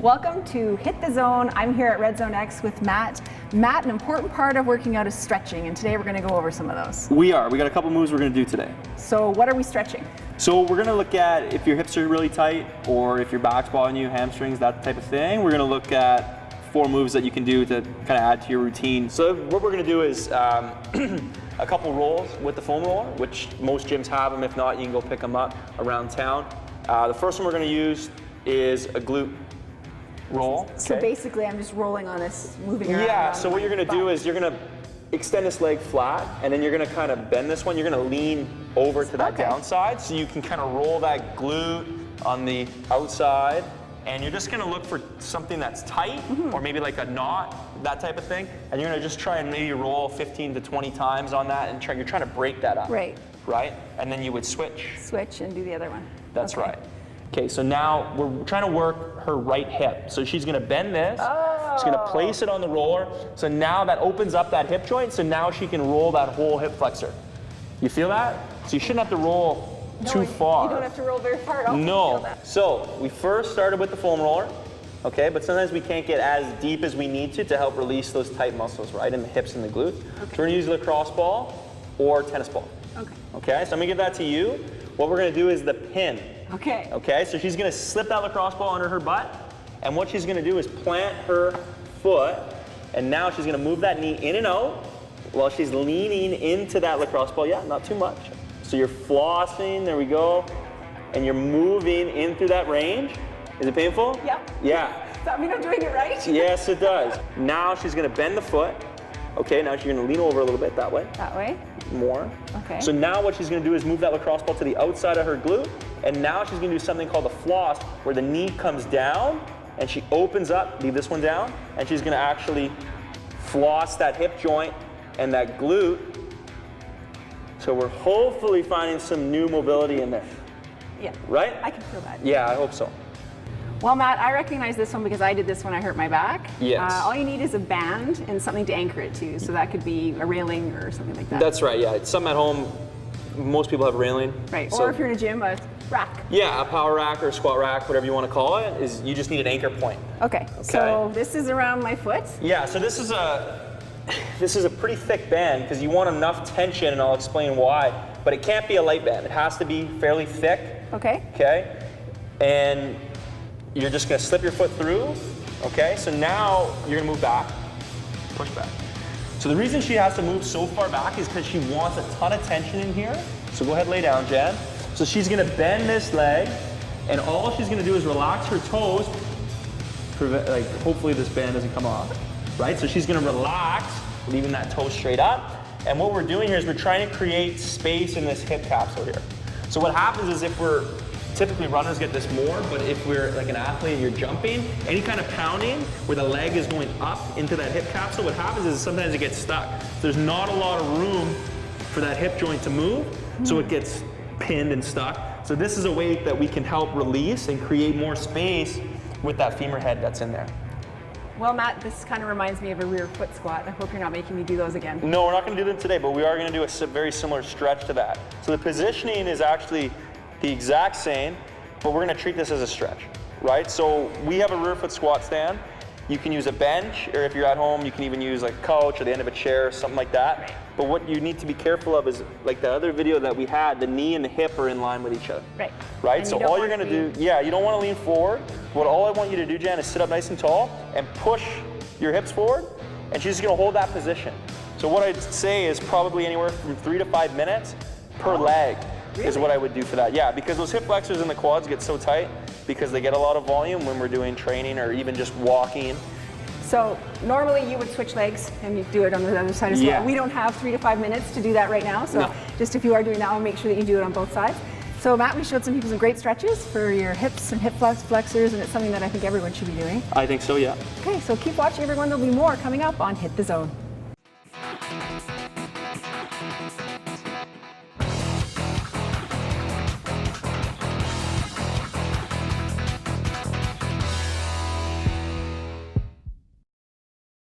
Welcome to Hit the Zone. I'm here at RedzoneX with Matt. Matt, an important part of working out is stretching, and today we're going to go over some of those. We got a couple moves we're going to do today. So what are we stretching? So we're going to look at if your hips are really tight or if your back's bothering you, hamstrings, that type of thing. We're going to look at 4 moves that you can do to kind of add to your routine. So what we're going to do is a couple rolls with the foam roller, which most gyms have them. If not, you can go pick them up around town. The first one we're going to use is a glute roll. Okay. So basically I'm just rolling on this, moving around. Yeah, so what you're going to do is you're going to extend this leg flat, and then you're going to kind of bend this one. You're going to lean over to that downside, so you can kind of roll that glute on the outside, and you're just going to look for something that's tight, or maybe like a knot, that type of thing, and you're going to just try and maybe roll 15 to 20 times on that, and you're trying to break that up. Right. Right? And then you would switch. Switch and do the other one. That's right. Okay, so now we're trying to work her right hip. So she's gonna bend this, she's gonna place it on the roller. So now that opens up that hip joint, so now she can roll that whole hip flexor. You feel that? So you shouldn't have to roll too far. You don't have to roll very far. No. So we first started with the foam roller, okay, but sometimes we can't get as deep as we need to help release those tight muscles, right, in the hips and the glutes. So we're gonna use a lacrosse ball or tennis ball. Okay, so I'm gonna give that to you. What we're gonna do is the pin. Okay, so she's gonna slip that lacrosse ball under her butt, and what she's gonna do is plant her foot, and now she's gonna move that knee in and out while she's leaning into that lacrosse ball. Yeah, not too much. So you're flossing, there we go, and you're moving in through that range. Is it painful? Yep. Yeah. Does that mean I'm doing it right? Yes, it does. Now she's gonna bend the foot. Okay, now she's gonna lean over a little bit that way. That way? More. Okay. So now what she's gonna do is move that lacrosse ball to the outside of her glute, and now she's gonna do something called a floss, where the knee comes down, and she opens up, leave this one down, and she's gonna actually floss that hip joint and that glute. So we're hopefully finding some new mobility in there. Yeah. Right? I can feel that. Yeah, I hope so. Well, Matt, I recognize this one because I did this when I hurt my back. Yes. All you need is a band and something to anchor it to. So that could be a railing or something like that. That's right, yeah. It's something at home. Most people have a railing. Right, So, or if you're in a gym, a rack. yeah, a power rack or a squat rack, whatever you want to call it, is you just need an anchor point. Okay, so this is around my foot. Yeah, so this is a pretty thick band because you want enough tension, and I'll explain why. But it can't be a light band. It has to be fairly thick. Okay. Okay, and you're just gonna slip your foot through. Okay, so now you're gonna move back, push back. So the reason she has to move so far back is because she wants a ton of tension in here. So go ahead, lay down, Jen. So she's gonna bend this leg, and all she's gonna do is relax her toes. Hopefully this band doesn't come off, right? So she's gonna relax, leaving that toe straight up. And what we're doing here is we're trying to create space in this hip capsule here. So what happens is typically runners get this more, but if we're like an athlete and you're jumping, any kind of pounding where the leg is going up into that hip capsule, what happens is sometimes it gets stuck. There's not a lot of room for that hip joint to move, so it gets pinned and stuck. So this is a way that we can help release and create more space with that femur head that's in there. Well, Matt, this kind of reminds me of a rear foot squat. I hope you're not making me do those again. No, we're not gonna do them today, but we are gonna do a very similar stretch to that. So the positioning is actually the exact same, but we're gonna treat this as a stretch, right? So we have a rear foot squat stand. You can use a bench, or if you're at home, you can even use like a couch or the end of a chair, something like that. But what you need to be careful of is, like the other video that we had, the knee and the hip are in line with each other. Right? And so all you're gonna do, you don't wanna lean forward. All I want you to do, Jan, is sit up nice and tall and push your hips forward, and she's just gonna hold that position. So what I'd say is probably anywhere from 3 to 5 minutes per leg. Really? Is what I would do for that. Yeah, because those hip flexors and the quads get so tight because they get a lot of volume when we're doing training or even just walking. So normally you would switch legs and you do it on the other side as well. We don't have 3 to 5 minutes to do that right now. So just if you are doing that, I'll make sure that you do it on both sides. So Matt, we showed some people some great stretches for your hips and hip flexors, and it's something that I think everyone should be doing. I think so, yeah. Okay, so keep watching everyone. There'll be more coming up on Hit the Zone.